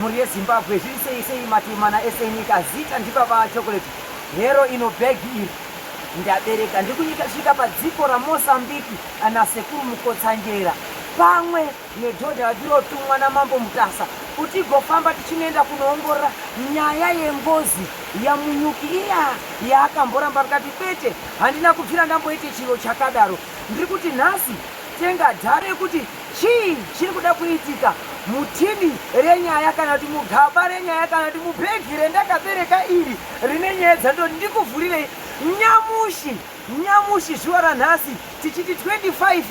Mhuri yeZimbabwe zviri sei mati mana esenyika zita ndibaba chocolate hero ino begi iri ndabereka ndikunyika svika padziko raMozambique anasekuru Mukotsanjera pamwe nedhodha ndirotumwa naMambo Mutasa kuti gofamba tichinoenda kunoongorora nyaya yengozi yamunyuki iya yakamboramba akati pete handina kupfira ndamboite chiro chakadaro ndiri kuti nhasi tenga dhare kuti chiri kuda kuitika mutini renyaya kana kuti mugaba renyaya kana kuti mubhegi rendakabereka iri rine nyaya dzandoti ndikuvhurirei nyamushi zuva ranhasi tichiti 25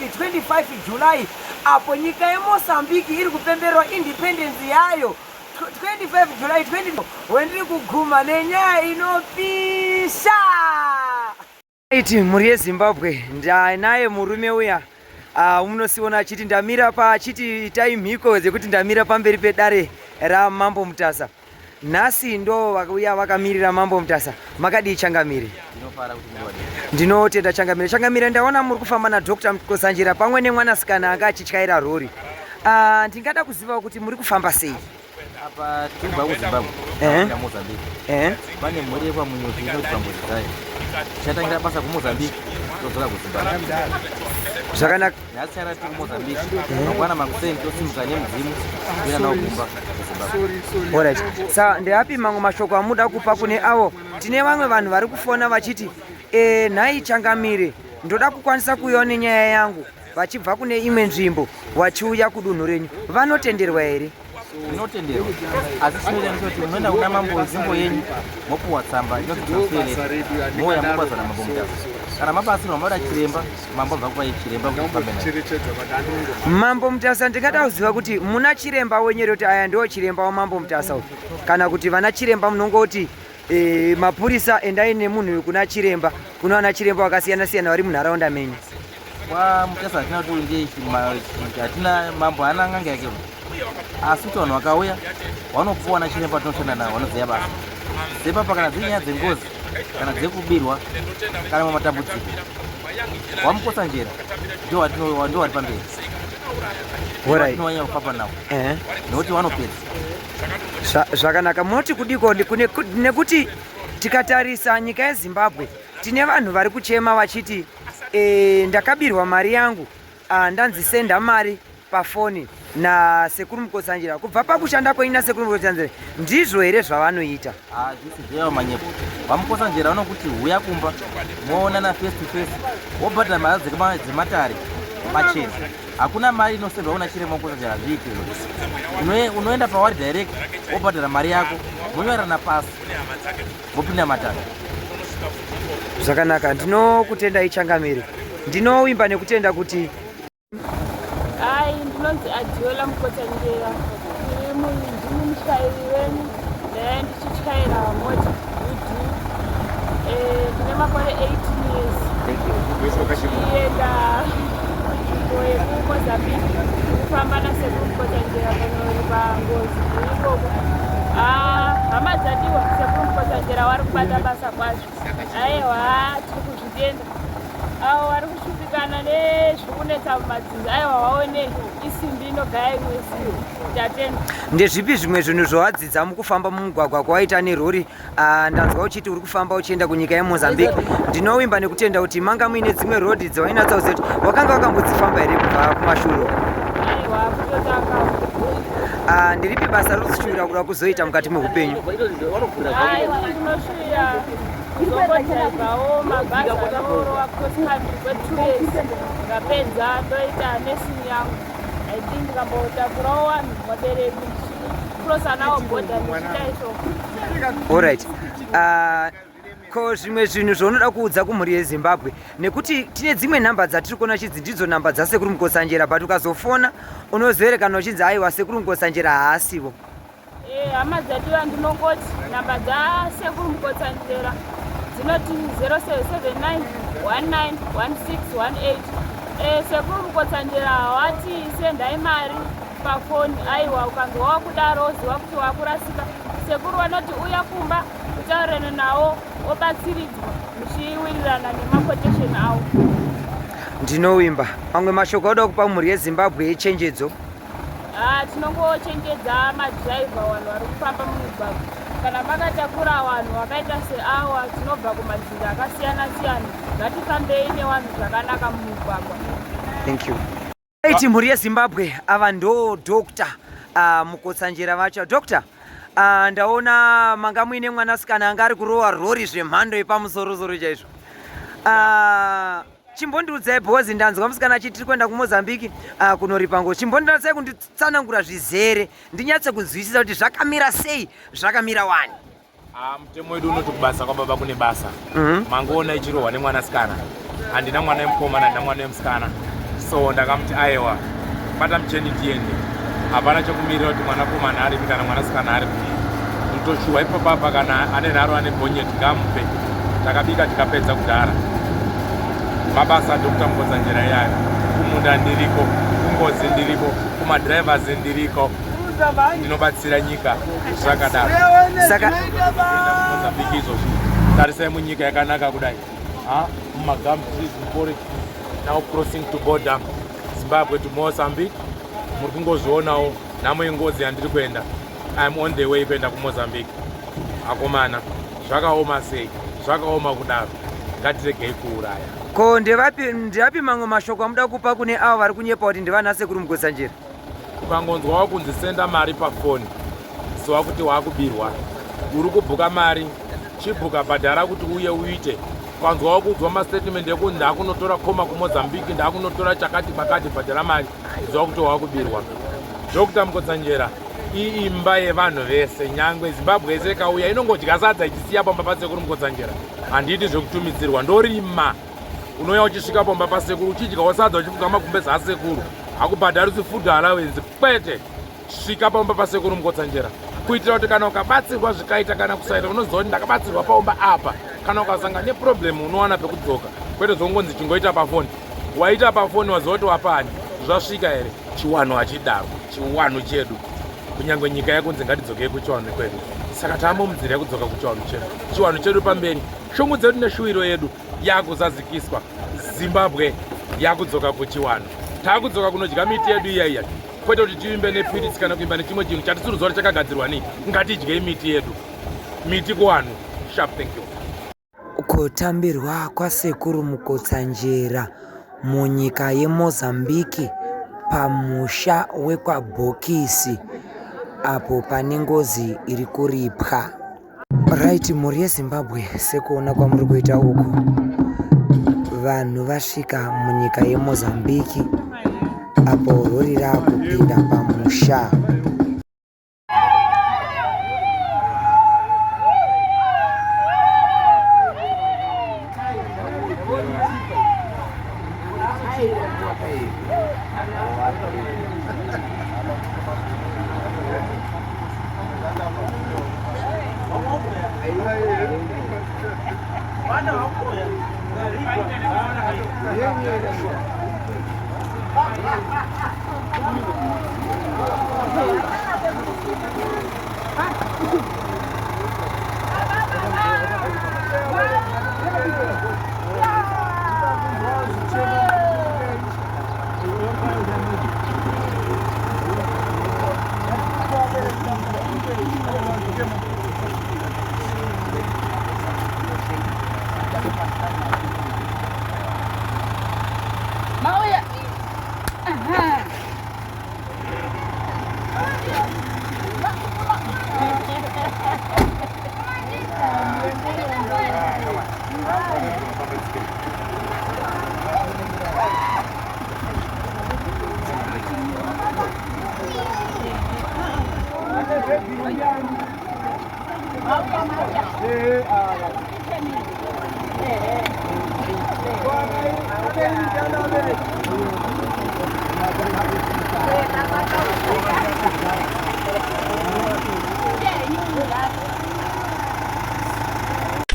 July apo nyika yeMozambique iri kupemberwa independence yayo 25 July 20 wendiri kuguma nenyaya inopisha. Iti mhuri yeZimbabwe ndanaye murume uya unosiona achiti ndamira achiti itai mhiko dzekuti ndamira pamberi pedare raMambo Mutasa. Nhasi ndo vakauya vakamirira Mambo Mutasa. Makadii Changamire? Ndinotenda Changamire. Changamire, ndaona muri kufamba naDr. Mukotsanjera pamwe nemwanasikana anga achityaira rori. Ndingada kuziva kuti muri kufamba sei? Apa tibva kuZimbabwe Mozambique. Pane mhuri yepamunyuki inoti pangozi dzayo. Tichatangira basa kuMozambique todzoka kuZimbabwe. Zvakanaka. Nhasi tiri kuMozambique. Mangwana makuseni tosimuka nemudzimu toenda nawo kumba kuZimbabwe. Alright. Saka ndeapi mamwe mashoko amuda kupa kune avo? Tine vamwe vanhu vari kufona vachiti nhai Changamire ndoda kukwanisa kuiona nyaya yangu vachibva kune imwe nzvimbo vachiuya kudunhu renyu, vanotenderwa here? Inotenderwa, asi chinoita ndechoti munoenda kuna mambo wenzvimbo yenyu mopuwa tsamba inoti transfer mouya mobazwa naMambo Mutasa. Kana mabasirwa moda chiremba, mambo abva kupai chiremba kuti mufambe naye. Mambo Mutasa, ndingada kuziva kuti muna chiremba wenyere kuti aya ndiwo chiremba waMambo Mutasa kana kuti vana chiremba munongoti mapurisa endai nemunhu kuna chiremba, kuna vana chiremba vakasiyana siyana vari munharaunda menyu? Mutasa hatina kuti hatina mambo haana nganga yake, asi kuti vanhu vakauya vanopuwa nachiremba tinoshanda navo vanoziva basa. Sepapa kana dziri nyaya dzengozi kana dzekubirwa kana mamatambudziko waMukotsanjera ndo vari pamberi tinonyanya kufamba navo nekuti vanopedza. Zvakanaka. Munoti kudiko nekuti tikatarisa nyika yeZimbabwe tine vanhu vari kuchema vachiti ndakabirwa mari yangu ndanzisenda mari pafoni nasekuru Mukotsanjera. Kubva pakushanda kwenyu nasekuru Mukotsanjera ndizvo here zvavanoita? Zvisi zvevo manyepo. VaMukotsanjera vanokuti huya kumba moonana face to face wobhadhara mari dzematare machena. Hakuna mari inosendwa kuna chiremba Mukotsanjera zviite. Unoenda pawari direct wobhadhara mari yako monyorana pasi wopinda matare. Zvakanaka. Ndinokutendai Changamire. Ndinoimba nekutenda kuti ndinonzi Adiola Mukotsanjera, ndiri mushayiri wenyu naye ndichityaira mota ndine makore 18 years. Ndichienda nzvimbo yekuMozambique kufamba nasekuru Mukotsanjera panori pangozi irikoko. Hama dzadiwa, sekuru Mukotsanjera wari kubata basa kwazvo. Aiwa, tiri kuzvitenda avo vari kushupikana nezvikunetsa mumadzinza aiwa vaone isimbi inogaya imwe simbi. Tatenda. Ndezvipi zvimwe zvinhu zvawadzidza mukufamba mumugwagwa kwaita nerori? Ndanzwa uchiti uri kufamba uchienda kunyika yeMozambique. Ndinoimba nekutenda kuti manga muine dzimwe rodhi dzawainatsa kuziva kuti wakanga wakambodzifamba here kubva kumashure? Aiwa, kutotaka. Ndiripi basa rikushuvira kuda kuzoita mukati meupenyu? Ndinoshuvira kuzongodhiraivhawo mabhazi anorova cross country kwe2 years. Ndikapedza ndoita nesini yangu. I think ndikambotakurawo vanhu vabereki ndichikrosa nawo bhodha ndichiita izvoko. Alright. Ko zvimwe zvinhu zvaunoda kuudza kumhuri yeZimbabwe, nekuti tine dzimwe nhamba dzatiri kuona chidzi ndidzo nhamba dzasekuru Mukotsanjera, but ukazofona unozoerekana uchinzi aiwa sekuru Mukotsanjera haasivo. Hama dzadiwa, ndinongoti nhamba dzasekuru Mukotsanjera dzinoti 0779 191618. Sekuru Mukotsanjera wati sendai mari pafoni, aiwa ukange wakudaro ziva kuti wakurasika. Sekuru vanoti uya kumba utaurane nawo wobatsiridzwa muchiwirirana nemakotesheni avo. Ndinoimba. Mamwe mashoko auda kupa mhuri yeZimbabwe echenjedzo? tinongochengedza madhiraivha vanhu vari kufamba mumugwagwa. Kana makatakura vanhu vakaita seawa tinobva kumadzinza akasiyana siyana, ngatifambei nevanhu zvakanaka mumugwagwa. Thank you. Iti mhuri yeZimbabwe, ava ndo Dr. Mukotsanjera vacho. Dr. Ndaona manga muine mwanasikana anga ari kurova rori zvemhando yepamusoro-soro chaizvo. Chimbondiudzai bhozi, ndanzwa musikana achiti tiri kuenda kuMozambique kunoripa ngozi. Chimbondiudzai kunditsanangura zvizere ndinyatse kunzwisisa kuti zvakamira sei, zvakamira wani. Mutemo wedu unoti kubasa kwababa kune basa. Mangoona ichirohwa nemwanasikana. Handina mwana wemukomana, handina mwana wemusikana. So ndakamuti aiwa, bata mucheni tiende. Hapana chokumirira kuti mwanakomana aripi kana mwanasikana aripi. Ndotoshuwa ipapapa kana ane nharo ane bhonyeti ngamupe. Takabika tikapedza kudhara. Mabasa Dr. Mukotsanjera yayo. Kumunda ndiriko, kungozi ndiriko, kumadrivers ndiriko. Ndinobatsira nyika zvakadaro. Saka Mozambique izvozvo. Tarisai munyika yakanaka kudai. Mumagum trees, muforest. Now crossing to border Zimbabwe to Mozambique. Muri kungozvionawo nhamo yengozi yandiri kuenda. I am on the way kuenda kuMozambique. Akomana, zvakaoma sei? Zvakaoma kudaro. Ngatiregei kuuraya. ko ndevapi mamwe mashoko amuda kupa kune avo vari kunyepa kuti ndevanasekuru Mukotsanjera? Ukangonzwawo kunzisenda mari pafoni, ziva kuti wakubirwa. Uri kubhuka mari, chibhuka bhadhara kuti uye uite. Ukanzwawo kunzwa mastatement ekuti ndakunotora koma kuMozambique, ndakunotora chakati pakati bhadhara mari, ziva kuti wakubirwa. Dr. Mukotsanjera iyi imba yevanhu vese, nyangwe Zimbabwe yese ikauya inongodya sadza ichisiya pamba pasekuru Mukotsanjera. Handiti zvekutumidzirwa, ndorima. Unouya uchisvika pamba pasekuru uchidyawo sadza uchifuka magumbezi asekuru. Hakubhadharisi food allowance kwete. Svika pamba pasekuru Mukotsanjera. Kuitira kuti kana ukabatsirwa zvikaita kana kusaita unoziva kuti ndakabatsirwa paumba apa. Kana ukasanga neproblem unowana pekudzoka. Kwete zvongonzi chingoita pafoni. Waita pafoni waziva kuti wapani. Zvasvika here? Chiwano hachidaro. Chiwano chedu. Kunyangwe nyika yakunzi ngatidzokei kuchiwano kwedu. Saka tamumunzira yekudzoka kuchiwano chedu. Chiwano chedu pamberi. Shungu dzedu neshuwiro yedu yakuzadzikiswa. Zimbabwe yakudzoka kuchiwano. Takudzoka kunodya miti yedu iya. Kwete kuti tiimbe nepirisi kana kuimba nechimwe chinhu chatisiriziva kuti chakagadzirwa nei. Ngatidyei miti yedu. Miti kuwanhu. Sharp, thank you. Kutambirwa kwasekuru Mukotsanjera munyika yeMozambique pamusha wekwabhokisi apo pane ngozi iri kuripwa. Right, mhuri yeZimbabwe, sekuona kwamuri kuita uku, vanhu vasvika munyika yeMozambique apo rori raakupinda pamusha.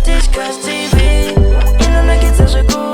Discuss TV, inonakidza zvikuru.